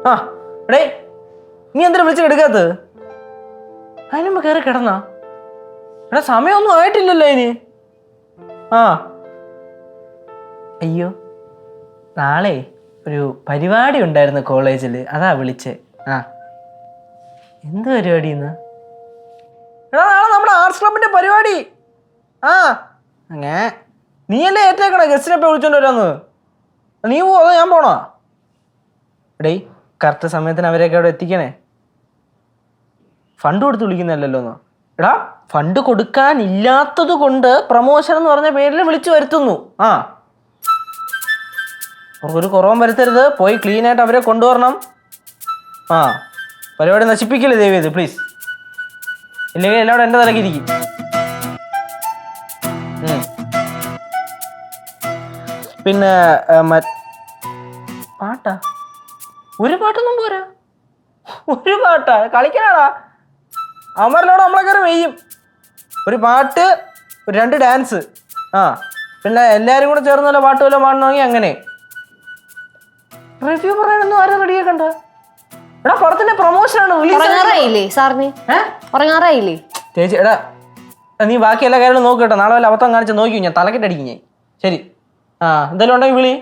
ആ എടേ നീ എന്തിനാ വിളിച്ച് എടുക്കാത്തത്? അതിനുമ്പ് കയറി കിടന്നാ? എടാ സമയമൊന്നും ആയിട്ടില്ലല്ലോ അതിന്. ആ അയ്യോ നാളെ ഒരു പരിപാടി ഉണ്ടായിരുന്നു കോളേജിൽ, അതാ വിളിച്ചേ. ആ എന്ത് പരിപാടി ഇന്ന്? എടാ നാളെ നമ്മുടെ ആർട്സ് ക്ലബിന്റെ പരിപാടി. ആ അങ്ങനെ നീയല്ലേ ഏറ്റേക്കണ ഗസ്റ്റിനെ പോയി വിളിച്ചോണ്ട് വരാന്ന്. നീ പോവോ അതോ ഞാൻ പോണോ? എടേ കറക്റ്റ് സമയത്തിന് അവരെയൊക്കെ അവിടെ എത്തിക്കണേ. ഫണ്ട് കൊടുത്ത് വിളിക്കുന്നല്ലോ എന്നോ? എടാ ഫണ്ട് കൊടുക്കാനില്ലാത്തത് കൊണ്ട് പ്രമോഷൻ എന്ന് പറഞ്ഞ പേരിൽ വിളിച്ചു വരുത്തുന്നു. ആ അവർക്കൊരു കുറവും വരുത്തരുത്. പോയി ക്ലീൻ ആയിട്ട് അവരെ കൊണ്ടുവരണം. ആ പരിപാടി നശിപ്പിക്കില്ലേ ദയവ് ചെയ്ത് പ്ലീസ്. ഇല്ലെങ്കിൽ എല്ലാവരും എൻ്റെ തലക്ക് ഇരിക്കും. പിന്നെ പാട്ടാ? ഒരു പാട്ടൊന്നും പോരാ. ഒരു പാട്ടാ കളിക്കാനാടാ? അമറിനോട് നമ്മളെ കയറി വെയ്യും. ഒരു പാട്ട്, ഒരു 2 ഡാൻസ്. ആ പിന്നെ എല്ലാവരും കൂടെ ചേർന്നല്ലോ പാട്ട് വല്ലതും പാടണമെങ്കിൽ അങ്ങനെ. റിവ്യൂ പറയാനൊന്നും ആരും റെഡിയാക്കണ്ട. എടാ പടത്തിന്റെ പ്രൊമോഷനാണ്. ചേച്ചി എടാ നീ ബാക്കി എല്ലാ കാര്യങ്ങളും നോക്ക് കേട്ടോ. നാളെ വല്ല അബദ്ധം കാണിച്ച് നോക്കി ഞാൻ തലക്കെട്ടടിക്കും ഞാൻ. ശരി. ആ എന്തെങ്കിലും ഉണ്ടെങ്കിൽ വിളി.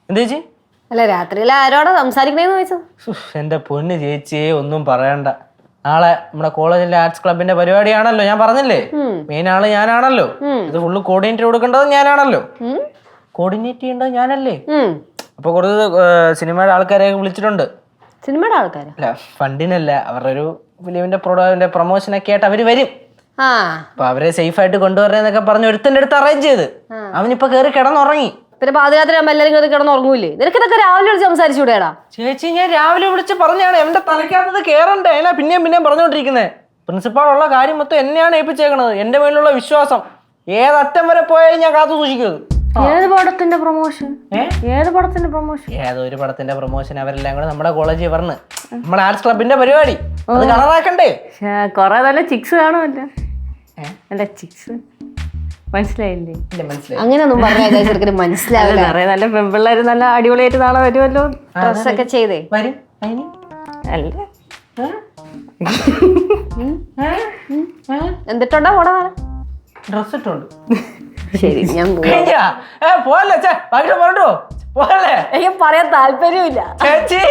എന്താ ചേച്ചി? അല്ല രാത്രിയിൽ ആരോടാ സംസാരിക്കണേന്ന് ചോദിച്ചത്. എന്റെ പൊന്ന് ചേച്ചിയെ ഒന്നും പറയണ്ട. നാളെ നമ്മുടെ കോളേജിലെ ആർട്സ് ക്ലബിന്റെ പരിപാടിയാണല്ലോ. ഞാൻ പറഞ്ഞില്ലേ മെയിൻ ആള് ഞാനാണല്ലോ. ഇത് ഫുള്ള് കോർഡിനേറ്റ് കൊടുക്കേണ്ടത് ഞാനാണല്ലോ. കോർഡിനേറ്റ് ചെയ്യേണ്ടത് ഞാനല്ലേ. അപ്പൊ കുറച്ച് സിനിമയുടെ ആൾക്കാരെയൊക്കെ വിളിച്ചിട്ടുണ്ട്. സിനിമയുടെ ആൾക്കാര്? അല്ല ഫണ്ടിനല്ല, അവരുടെ ഒരു ഫിലിമിന്റെ പ്രൊമോഷനൊക്കെ ആയിട്ട് അവര് വരും. അപ്പൊ അവരെ സേഫ് ആയിട്ട് കൊണ്ടുവരണേന്നൊക്കെ പറഞ്ഞ് ഒരുത്തന്റെ അടുത്ത് അറേഞ്ച് ചെയ്ത് അവനിപ്പൊ കേറി കിടന്നുറങ്ങി. പിന്നെ പാതിരാത്രി ആകുമ്പോ എല്ലാവരും കയറി കിടന്നുറങ്ങൂല്ലേ? നിനക്ക് ഇതൊക്കെ രാവിലെ വിളിച്ച് സംസാരിച്ചൂടെടാ? ചേച്ചി ഞാൻ രാവിലെ വിളിച്ച് പറഞ്ഞാണ് എന്റെ തലയ്ക്കകത്തത് കേറണ്ടേ. അതിനാ പിന്നെയും പറഞ്ഞുകൊണ്ടിരിക്കുന്നത്. പ്രിൻസിപ്പാൾ ഉള്ള കാര്യം മൊത്തം എന്നെയാണ് ഏൽപ്പിച്ചേക്കണത്. എന്റെ മേലുള്ള വിശ്വാസം ഏതറ്റം വരെ പോയാലും ഞാൻ കാത്തു സൂക്ഷിക്കുന്നത്. ഏത് പടത്തിന്റെ പ്രൊമോഷൻ? ഏത് പടത്തിന്റെ പ്രൊമോഷൻ? ഏതോ ഒരു പടത്തിന്റെ പ്രൊമോഷൻ അവരെല്ലാം കൂടെ നമ്മുടെ കോളേജിൽ പറഞ്ഞ് നമ്മുടെ ആർട്സ് ക്ലബിന്റെ പരിപാടി അത് കളറാക്കണ്ടേ. കൊറേ നല്ല ചിക്സ് കാണുമല്ലോ. അല്ല ചിക്സ് മനസ്സിലായില്ലേ? അങ്ങനെയൊന്നും പറഞ്ഞാൽ മനസ്സിലാവില്ല. നല്ല പെൺപിള്ളേര് നല്ല അടിപൊളിയായിട്ട് നാളെ വരുമല്ലോ. ഡ്രസ്സൊക്കെ ചെയ്തേ വരും. അല്ല എന്നിട്ടുണ്ടോ പോടാ ഡ്രസ് ഇട്ടുണ്ട്. ശരി ഞാൻ പോവല്ലേ പറഞ്ഞോ പോവല്ലേ? എനിക്ക് പറയാൻ താല്പര്യമില്ല ചേച്ചി.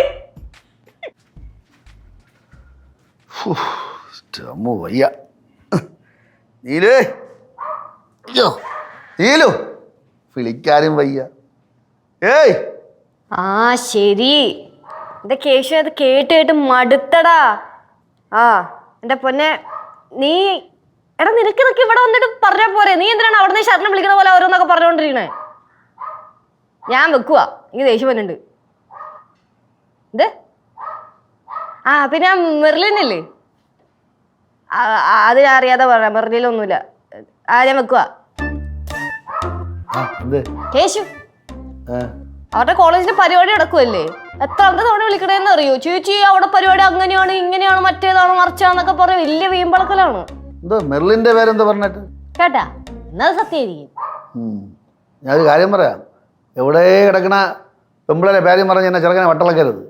വയ്യ നീലു നീലു വിളിക്കാനും വയ്യ. ഏയ് ആ ശരി എന്റെ കേശു അത് കേട്ട് മടുത്തടാ. ആ എന്റെ പൊന്നെ നീ എടാ നിനക്ക് ഇതൊക്കെ ഇവിടെ വന്നിട്ട് പറഞ്ഞാ പോരെ? നീ എന്തിനാണ് അവിടുന്ന് ശരണം വിളിക്കുന്ന പോലെ ഓരോന്നൊക്കെ പറഞ്ഞോണ്ടിരിക്കണേ? ഞാൻ വെക്കുവാ, എനിക്ക് ദേഷ്യം വരുന്നുണ്ട്. ഇത് ആ പിന്നെ മെർലിനില്ലേ, അത് ഞാൻ അറിയാതെ പറയാം. മെർലിനൊന്നുമില്ല. ആ ഞാൻ വെക്കുവാ. കേശു അവരുടെ കോളേജിന്റെ പരിപാടി നടക്കുമല്ലേ? എത്രാമത്തെ തവണ വിളിക്കണേന്ന് അറിയോ? ചേച്ചി അവിടെ പരിപാടി അങ്ങനെയാണ് ഇങ്ങനെയാണ് മറ്റേതാണ് മറിച്ചാന്നൊക്കെ പറയും. വലിയ വീമ്പളക്കലാണ്. മെർലിന്റെ പേരെന്താ പറഞ്ഞിട്ട് കേട്ടാ? എന്നത് സത്യമായിരിക്കും. ഞാനൊരു കാര്യം പറയാം. എവിടെ കിടക്കണ പെമ്പിളരെ പേരും പറഞ്ഞ് എന്നെ ചെറുക്കനെ വട്ടളക്കരുത്.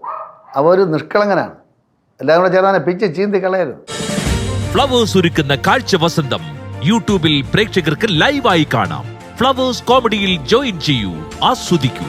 അവര് നിഷ്കളങ്കനാണ്. എല്ലാവരും കൂടെ ചേർന്ന് പിച്ച് ചീന്തി കളയരുത്. ഫ്ലവേഴ്സ് ഒരുക്കുന്ന കാഴ്ച വസന്തം യൂട്യൂബിൽ പ്രേക്ഷകർക്ക് ലൈവായി കാണാം. ഫ്ലവേഴ്സ് കോമഡിയിൽ ജോയിൻ ചെയ്യൂ, ആസ്വദിക്കൂ.